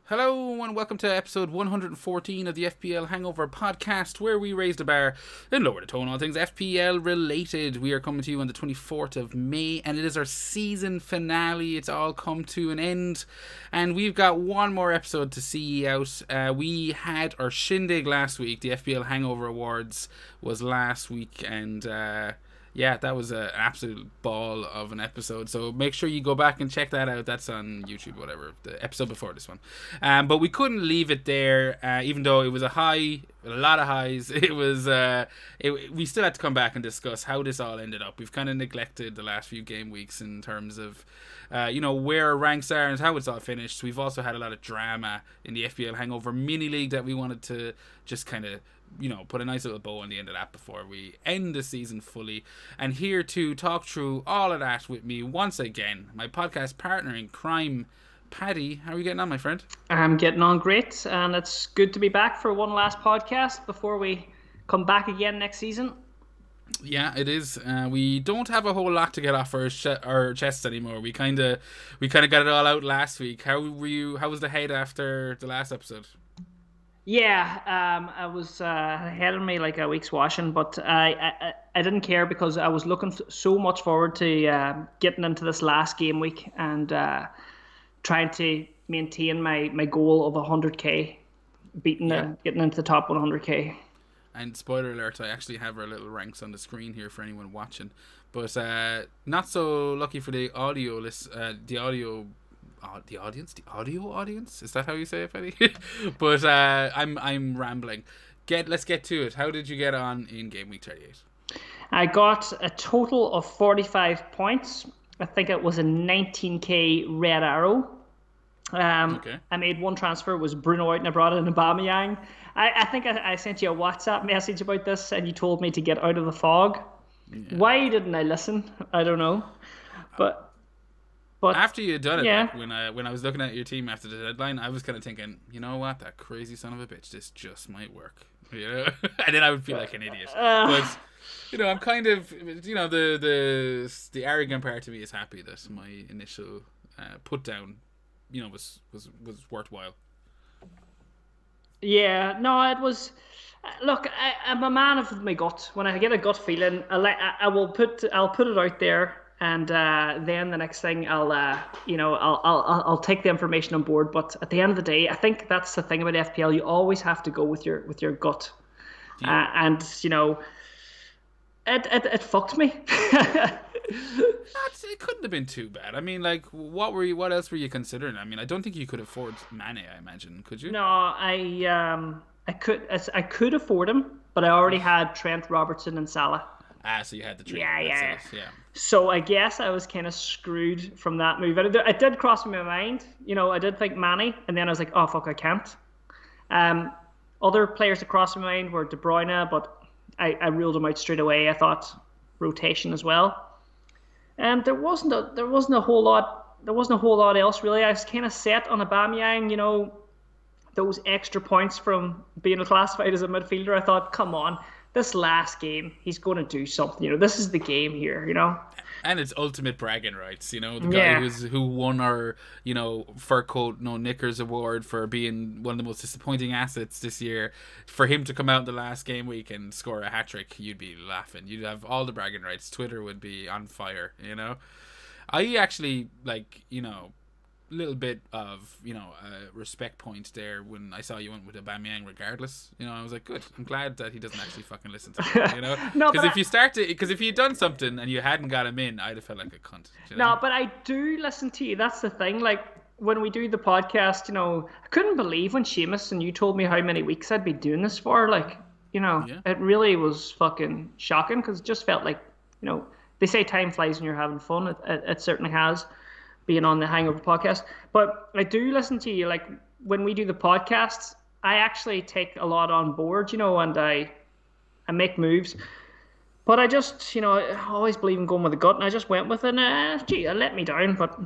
Hello and welcome to episode 114 of the FPL Hangover podcast, where we raise the bar and lower the tone on all things FPL related. We are coming to you on the 24th of May, and it is our season finale. It's all come to an end, and we've got one more episode to see out. We had our shindig last week. The FPL Hangover Awards was last week, and yeah, that was an absolute ball of an episode. So make sure you go back and check that out. That's on YouTube, whatever, the episode before this one. But we couldn't leave it there, even though it was a lot of highs. It was, we still had to come back and discuss how this all ended up. We've kind of neglected the last few game weeks in terms of, where our ranks are and how it's all finished. We've also had a lot of drama in the FPL Hangover Mini-League that we wanted to just kind of put a nice little bow on the end of that before we end the season fully. And here to talk through all of that with me once again, my podcast partner in crime, Paddy. How are you getting on, my friend? I'm getting on great, and it's good to be back for one last podcast before we come back again next season. Yeah, it is. We don't have a whole lot to get off our chests anymore. We kind of got it all out last week. How were you? How was the head after the last episode? Yeah, I was ahead of me like a week's washing, but I didn't care because I was looking so much forward to getting into this last game week and trying to maintain my goal of 100k, getting into the top 100k. And spoiler alert, I actually have our little ranks on the screen here for anyone watching, but not so lucky for the audio audience. Is that how you say it, Petty? But I'm rambling. Let's get to it. How did you get on in game week 38? I got a total of 45 points. I think it was a 19k red arrow. Okay. I made one transfer, it was Bruno out, and I brought in Aubameyang. I think I sent you a WhatsApp message about this, and you told me to get out of the fog. Yeah. Why didn't I listen? I don't know. But after you had done it, yeah. Like, when I was looking at your team after the deadline, I was kind of thinking, you know what, that crazy son of a bitch, this just might work, and then I would feel like an idiot. But I'm kind of, the arrogant part of me is happy that my initial put down, was worthwhile. Yeah, no, it was. Look, I'm a man of my gut. When I get a gut feeling, I'll put it out there. And then the next thing I'll take the information on board. But at the end of the day, I think that's the thing about FPL. You always have to go with your gut. Yeah. And it fucked me. It couldn't have been too bad. I mean, like, what else were you considering? I mean, I don't think you could afford Mane, I imagine. Could you? No, I could afford him, but I already had Trent, Robertson, and Salah. So you had the trade. Yeah. So I guess I was kind of screwed from that move. It did cross my mind. I did think Manny, and then I was like, oh, fuck, I can't. Other players that crossed my mind were De Bruyne, but I ruled him out straight away. I thought rotation as well. And there wasn't a whole lot else really. I was kind of set on Aubameyang. Those extra points from being classified as a midfielder. I thought, come on. This last game, he's going to do something. This is the game here, And it's ultimate bragging rights, the guy who won our, fur coat, no knickers award for being one of the most disappointing assets this year. For him to come out in the last game week and score a hat trick, you'd be laughing. You'd have all the bragging rights. Twitter would be on fire, I actually little bit of a respect point there when I saw you went with Aubameyang regardless. I was like, good, I'm glad that he doesn't actually fucking listen to me, because if you'd done something and you hadn't got him in, I'd have felt like a cunt. No, but I do listen to you. That's the thing. Like, when we do the podcast, I couldn't believe when Seamus and you told me how many weeks I'd be doing this for. Like, It really was fucking shocking, because it just felt like, they say time flies when you're having fun. It certainly has, being on the Hangover podcast. But I do listen to you. Like, when we do the podcasts, I actually take a lot on board, and I make moves. But I just, I always believe in going with the gut, and I just went with it. And it let me down. But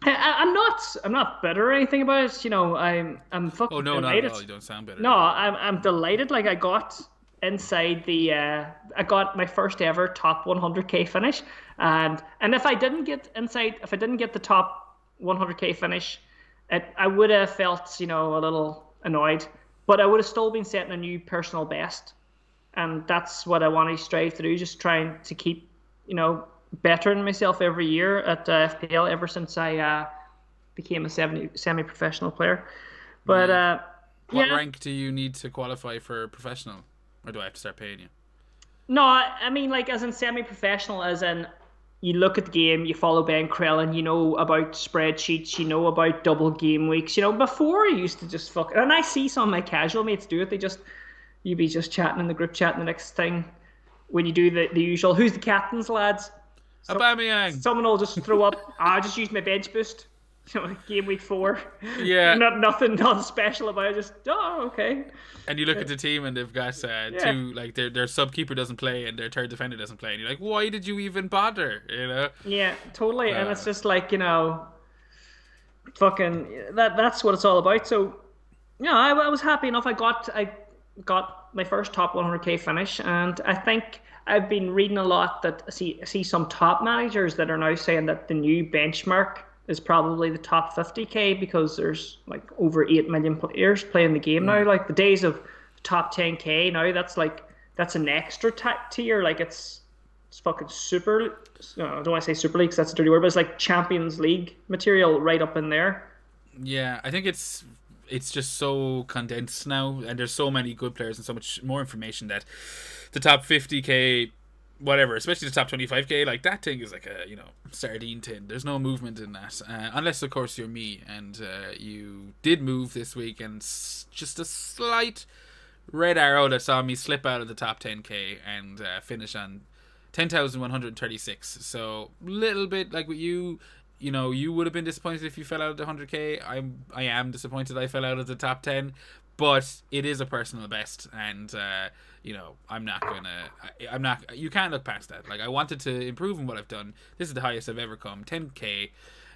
I'm not bitter or anything about it. I'm fucking delighted. Not at all. You don't sound bitter. No, I'm delighted. Like, I got inside I got my first ever top 100k finish, and if I didn't get the top 100k finish, I would have felt, a little annoyed, but I would have still been setting a new personal best. And that's what I want to strive to do, just trying to keep, bettering myself every year at FPL ever since I became a semi-professional player. But Yeah. What yeah, rank do you need to qualify for professional? Or do I have to start paying you? no, I mean like as in semi-professional, as in you look at the game, you follow Ben Crellin, you know about spreadsheets, you know about double game weeks. Before I used to just fuck, and I see some of my casual mates do it. You be just chatting in the group chat, and the next thing when you do the usual, who's the captains, lads? Aubameyang! Someone will just throw up. I just used my bench boost. Game week 4. Yeah. Nothing special about it. Just okay. And you look at the team and they've got Yeah. two, like their sub keeper doesn't play and their third defender doesn't play, and you're like, why did you even bother? Yeah, totally. And Uh, it's just like, fucking that's what it's all about. So, I was happy enough. I got my first top 100k finish, and I think I've been reading a lot that I see some top managers that are now saying that the new benchmark is probably the top 50k because there's like over 8 million players playing the game now. Like the days of top 10k now, that's an extra tier. Like it's fucking super. I don't want to say Super League 'cause that's a dirty word, but it's like Champions League material right up in there. yeah, I think it's just so condensed now, and there's so many good players and so much more information that the top 50k, whatever, especially the top 25k, like that thing is like a sardine tin. There's no movement in that, unless of course you're me and you did move this week, and just a slight red arrow that saw me slip out of the top 10k and finish on 10,136. So little bit like with you. You would have been disappointed if you fell out of the 100k. I am disappointed I fell out of the top 10, but it is a personal best, and I'm not gonna. I'm not. You can't look past that. Like I wanted to improve on what I've done. This is the highest I've ever come, 10k,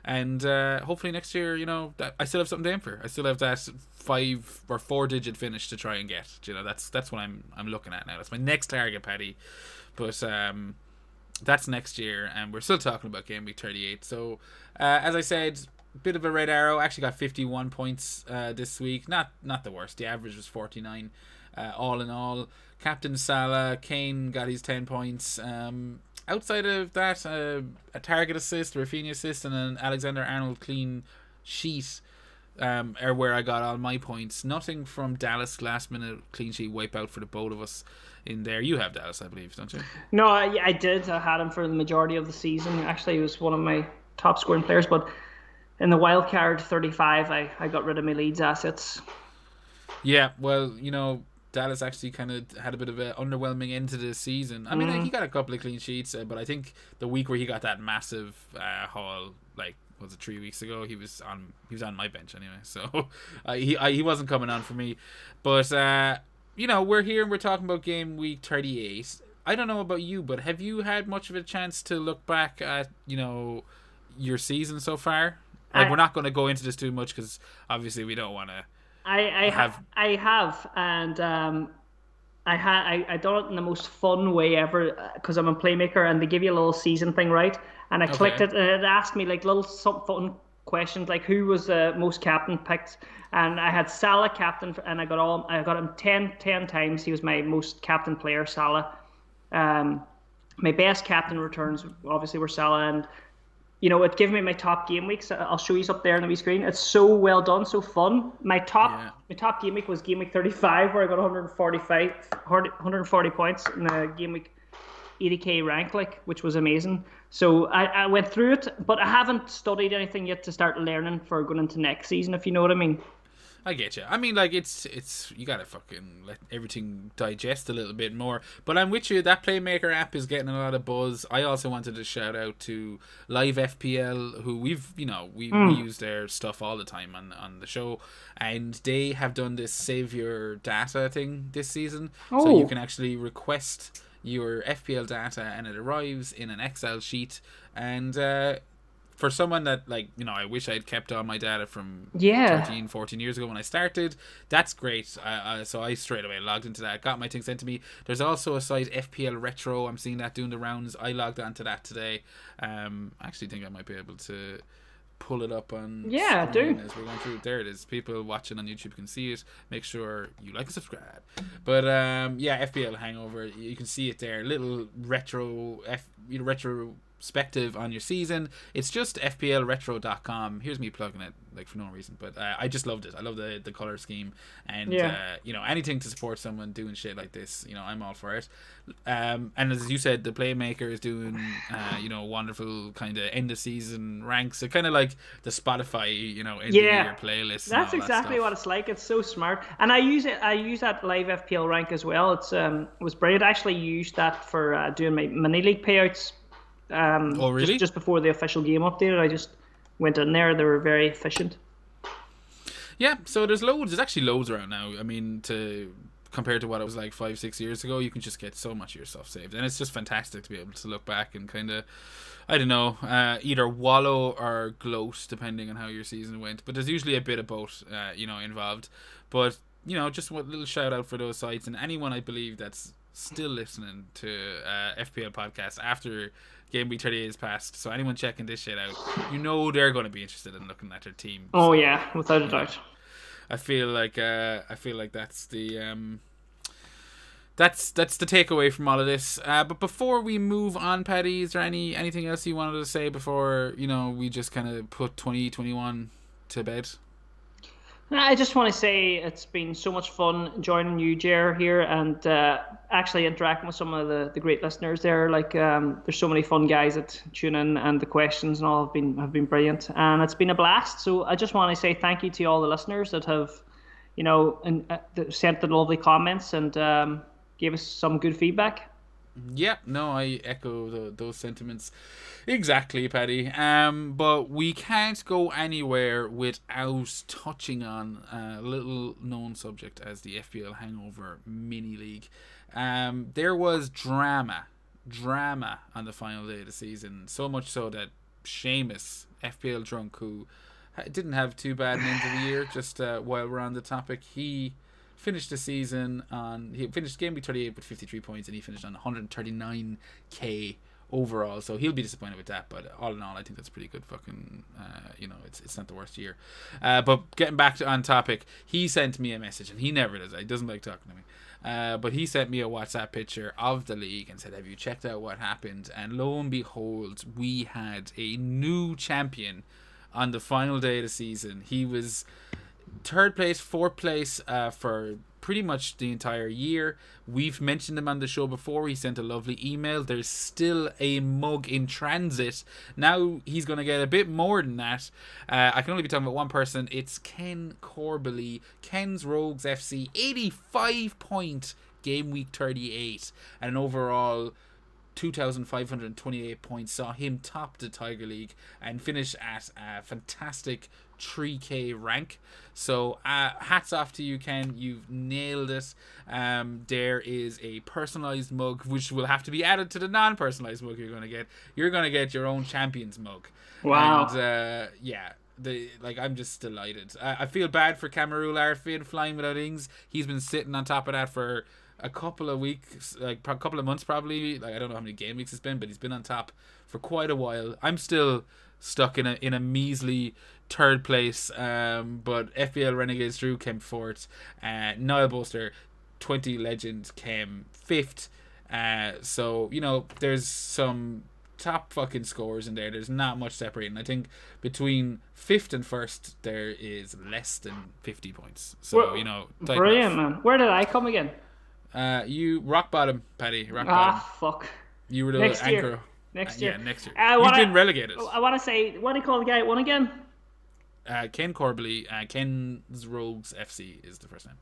and hopefully next year, that I still have something to aim for. I still have that 5 or 4 digit finish to try and get. That's what I'm looking at now. That's my next target, Paddy. But that's next year, and we're still talking about game week 38. So as I said, bit of a red arrow. Actually got 51 points this week. Not the worst. The average was 49 all in all. Captain Salah, Kane got his 10 points. Outside of that, a target assist, Rafinha assist, and an Alexander-Arnold clean sheet are where I got all my points. Nothing from Dallas last minute clean sheet wipeout for the both of us in there. You have Dallas, I believe, don't you? No, I did. I had him for the majority of the season. Actually, he was one of my top scoring players. But in the wild card 35, I got rid of my Leeds assets. Yeah, well, Dallas actually kind of had a bit of an underwhelming end to the season. I mean, he got a couple of clean sheets, but I think the week where he got that massive haul, like was it 3 weeks ago, he was on my bench anyway. So he wasn't coming on for me. But we're here and we're talking about game week 38. I don't know about you, but have you had much of a chance to look back at your season so far? Like we're not going to go into this too much because obviously we don't want to. I have, and I done it in the most fun way ever because I'm a playmaker, and they give you a little season thing, right? And I clicked it, and it asked me like little some fun questions, like who was the most captain picked, and I had Salah captain, and I got him 10 times. He was my most captain player, Salah. My best captain returns obviously were Salah, and it gave me my top game weeks. I'll show you up there on the wee screen. It's so well done, so fun. My top game week was game week 35, where I got 140 points in the game week 80k rank, which was amazing. So I went through it, but I haven't studied anything yet to start learning for going into next season, if you know what I mean. I get you. I mean, like it's you gotta fucking let everything digest a little bit more. But I'm with you. That Playmaker app is getting a lot of buzz. I also wanted to shout out to Live FPL, who we use their stuff all the time on the show, and they have done this save your data thing this season. So you can actually request your FPL data, and it arrives in an Excel sheet. And for someone that, I wish I'd kept all my data from 13, 14 years ago when I started, that's great. So I straight away logged into that, got my thing sent to me. There's also a site, FPL Retro. I'm seeing that doing the rounds. I logged onto that today. I actually think I might be able to pull it up on Yeah, screen do. as we're going through. There it is. People watching on YouTube can see it. Make sure you like and subscribe. But yeah, FPL Hangover. You can see it there. Little retrospective on your season. It's just fplretro.com. Here's me plugging it like for no reason, but I just loved it. I love the color scheme, and you know, anything to support someone doing shit like this, you know, I'm all for it. And as you said, the Playmaker is doing you know, wonderful kind of end of season ranks. So kind of like the Spotify, you know, end of year playlist. That's exactly what it's like. It's so smart, and I use that live FPL rank as well. It was brilliant. I actually used that for doing my mini league payouts. Oh really? Just before the official game updated, I just went in there. They were very efficient. Yeah, so there's actually loads around now. I mean, compared to what it was like 5-6 years ago, you can just get so much of your stuff saved, and it's just fantastic to be able to look back and kind of, I don't know, either wallow or gloat depending on how your season went. But there's usually a bit of both, you know, involved. But you know, just a little shout out for those sites, and anyone I believe that's still listening to FPL podcast after Game Week 38 is passed. So anyone checking this shit out, you know, they're going to be interested in looking at their team. Oh so, yeah, without a doubt. I feel like that's the that's the takeaway from all of this. But before we move on, Paddy, is there anything else you wanted to say before, you know, we just kind of put 2021 to bed? I just want to say it's been so much fun joining you, Jer, here, and actually interacting with some of the great listeners there. Like, there's so many fun guys that tune in, and the questions and all have been brilliant, and it's been a blast. So I just want to say thank you to all the listeners that have, you know, sent the lovely comments and gave us some good feedback. Yeah, no, I echo those sentiments exactly, Paddy. But we can't go anywhere without touching on a little known subject as the FPL Hangover Mini-League. There was drama on the final day of the season, so much so that Seamus, FPL Drunk, who didn't have too bad an end of the year, just while we're on the topic, he finished the season he finished Game Week 38 with 53 points, and he finished on 139k overall, so he'll be disappointed with that, but all in all I think that's pretty good fucking you know, it's not the worst year. But getting back on topic, he sent me a message, and he never does, he doesn't like talking to me, but he sent me a WhatsApp picture of the league and said, have you checked out what happened? And lo and behold, we had a new champion on the final day of the season. He was third place, fourth place for pretty much the entire year. We've mentioned him on the show before. He sent a lovely email. There's still a mug in transit. Now he's going to get a bit more than that. I can only be talking about one person. It's Ken Corbally, Ken's Rogues FC, 85 point Game Week 38, and an overall 2,528 points saw him top the Tiger League and finish at a fantastic 3k rank. So hats off to you, Ken, you've nailed it. There is a personalized mug which will have to be added to the non-personalized mug you're going to get your own champions mug. Wow. And yeah, I'm just delighted. I feel bad for Cameroon Arfin flying without Ings. He's been sitting on top of that for a couple of weeks, like a couple of months probably. Like, I don't know how many game weeks it's been, but he's been on top for quite a while. I'm still stuck in a measly third place, but FPL Renegades Drew came fourth. Niall Bolster 20 Legend came fifth. So, you know, there's some top fucking scores in there. There's not much separating. I think between fifth and first there is less than 50 points. So, well, you know, brilliant, man. Where did I come again? You rock bottom, Paddy. Rock bottom. Fuck. You were the next anchor. Year. Next year. Yeah, next year. You've been relegated. I want to say, what do you call the guy that won again? Ken Corbally. Ken's Rogues FC is the first name.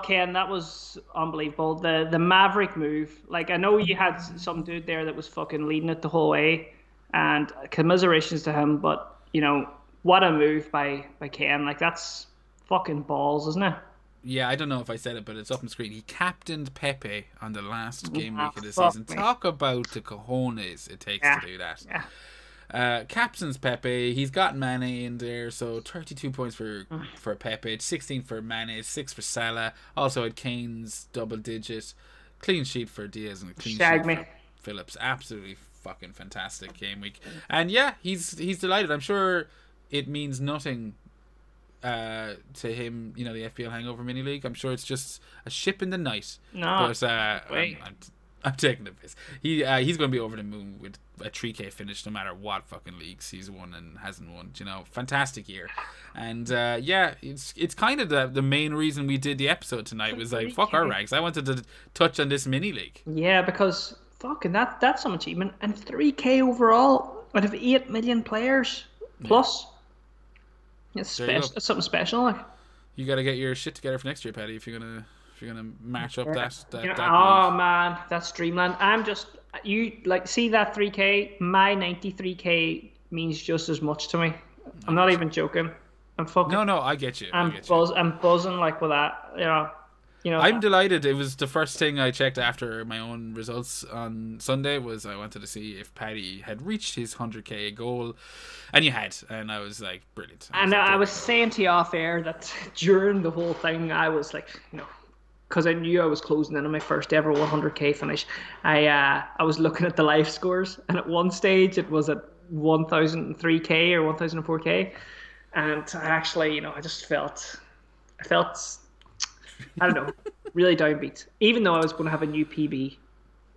Ken, that was unbelievable. The Maverick move. Like, I know you had some dude there that was fucking leading it the whole way, and commiserations to him. But you know, what a move by Ken. Like, that's fucking balls, isn't it? Yeah, I don't know if I said it, but it's up on screen. He captained Pepe on the last game week of the season. Talk about the cojones it takes to do that. Yeah. Captain's Pepe. He's got Mane in there, so 32 points for Pepe, 16 for Mane, 6 for Salah. Also had Kane's double digit. Clean sheet for Diaz and a clean sheet for Phillips. Absolutely fucking fantastic game week. And yeah, he's delighted. I'm sure it means nothing to him, the FPL Hangover Mini-League. I'm sure it's just a ship in the night. No, But I'm taking the piss. He's going to be over the moon with a 3K finish no matter what fucking leagues he's won and hasn't won. Fantastic year. And it's kind of the main reason we did the episode tonight was like, fuck our ranks. I wanted to touch on this Mini-League. Yeah, because fucking that's some achievement. And 3K overall out of 8 million players plus. Yeah. It's special. It's something special. Like, you got to get your shit together for next year, Paddy. If you're gonna match up that oh man, that's dreamland. I'm just see that 3K. My 93K means just as much to me. I'm not even joking. I'm fucking. No, I get you. I'm buzzing like with that. I'm delighted. It was the first thing I checked after my own results on Sunday was I wanted to see if Paddy had reached his 100k goal, and you had, and I was like, brilliant. I was saying to you off air that during the whole thing I was like, because I knew I was closing in on my first ever 100k finish. I was looking at the life scores, and at one stage it was at 1003k or 1004k, and I actually, I just felt. I don't know, really downbeat. Even though I was going to have a new PB,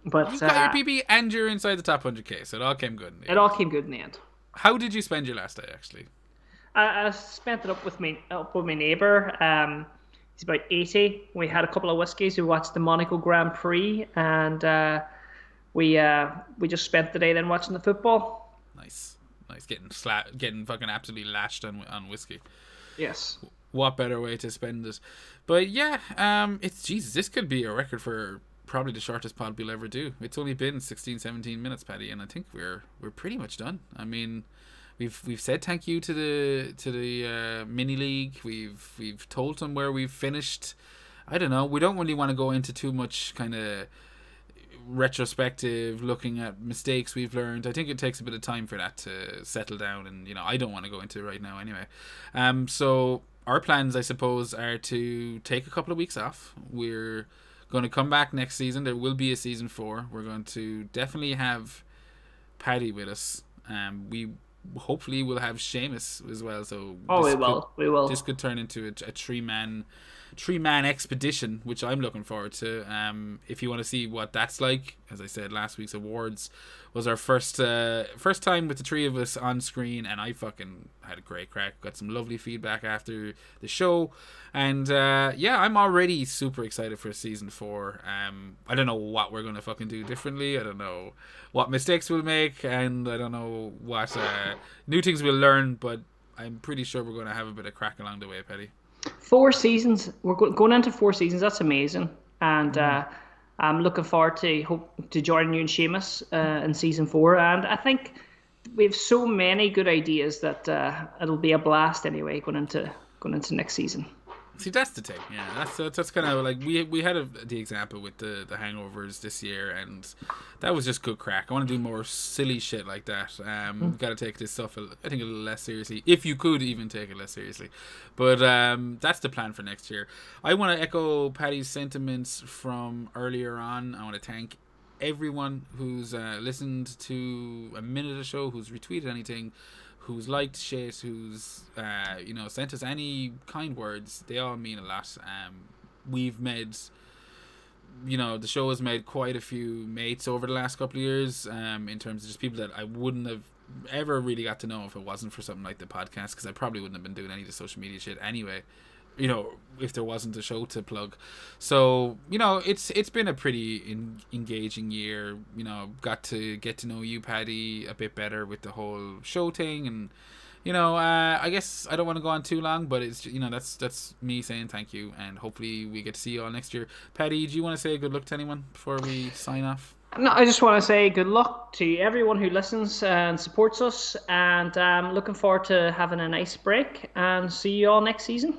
but you got your PB and you're inside the top 100k, so it all came good. It all came good in the end. How did you spend your last day, actually? I spent it up with my neighbour. He's about 80. We had a couple of whiskies. We watched the Monaco Grand Prix, and we just spent the day then watching the football. Nice, getting fucking absolutely lashed on whiskey. Yes. What better way to spend it? But yeah, it's Jesus. This could be a record for probably the shortest pod we'll ever do. It's only been 16-17 minutes, Paddy, and I think we're pretty much done. I mean, we've said thank you to the mini league. We've told them where we've finished. I don't know. We don't really want to go into too much kind of retrospective looking at mistakes we've learned. I think it takes a bit of time for that to settle down, and I don't want to go into it right now anyway. So our plans, I suppose, are to take a couple of weeks off. We're going to come back next season. There will be a season 4. We're going to definitely have Paddy with us. We hopefully will have Seamus as well. So we will. This could turn into a three-man expedition, which I'm looking forward to. If you want to see what that's like, as I said, last week's awards was our first time with the three of us on screen, and I fucking had a great crack. Got some lovely feedback after the show, and I'm already super excited for season 4. I don't know what we're gonna fucking do differently. I don't know what mistakes we'll make, and I don't know what new things we'll learn, but I'm pretty sure we're gonna have a bit of crack along the way, Petty. 4 seasons. We're going into 4 seasons. That's amazing, and I'm looking forward to joining you and Seamus in season 4. And I think we have so many good ideas that it'll be a blast anyway going into next season. See, that's the thing. Yeah, that's kind of like we had the example with the hangovers this year, and that was just good crack. I want to do more silly shit like that. We've got to take this stuff, I think, a little less seriously, if you could even take it less seriously. But that's the plan for next year. I want to echo Paddy's sentiments from earlier on. I want to thank everyone who's listened to a minute of the show, who's retweeted anything, who's liked shit, who's sent us any kind words. They all mean a lot. We've made, the show has made quite a few mates over the last couple of years, in terms of just people that I wouldn't have ever really got to know if it wasn't for something like the podcast, because I probably wouldn't have been doing any of the social media shit anyway, if there wasn't a show to plug. So it's been a pretty engaging year. Got to get to know you, Paddy, a bit better with the whole show thing, and I guess I don't want to go on too long, but it's that's me saying thank you, and hopefully we get to see you all next year. Paddy, do you want to say good luck to anyone before we sign off? No, I just want to say good luck to everyone who listens and supports us, and I'm looking forward to having a nice break, and see you all next season.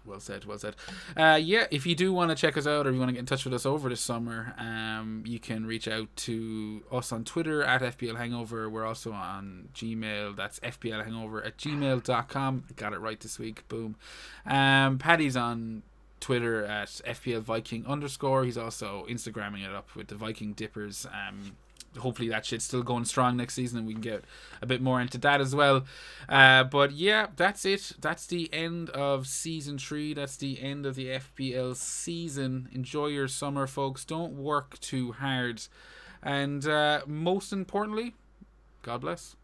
Well said. If you do want to check us out, or you want to get in touch with us over the summer, you can reach out to us on Twitter at FPL Hangover. We're also on Gmail. That's fplhangover@gmail.com. Got it right this week. Boom. Paddy's on Twitter at FPL Viking _. He's also Instagramming it up with the Viking Dippers. hopefully that shit's still going strong next season and we can get a bit more into that as well. But yeah, that's it. That's the end of season 3. That's the end of the FPL season. Enjoy your summer, folks. Don't work too hard. And most importantly, God bless.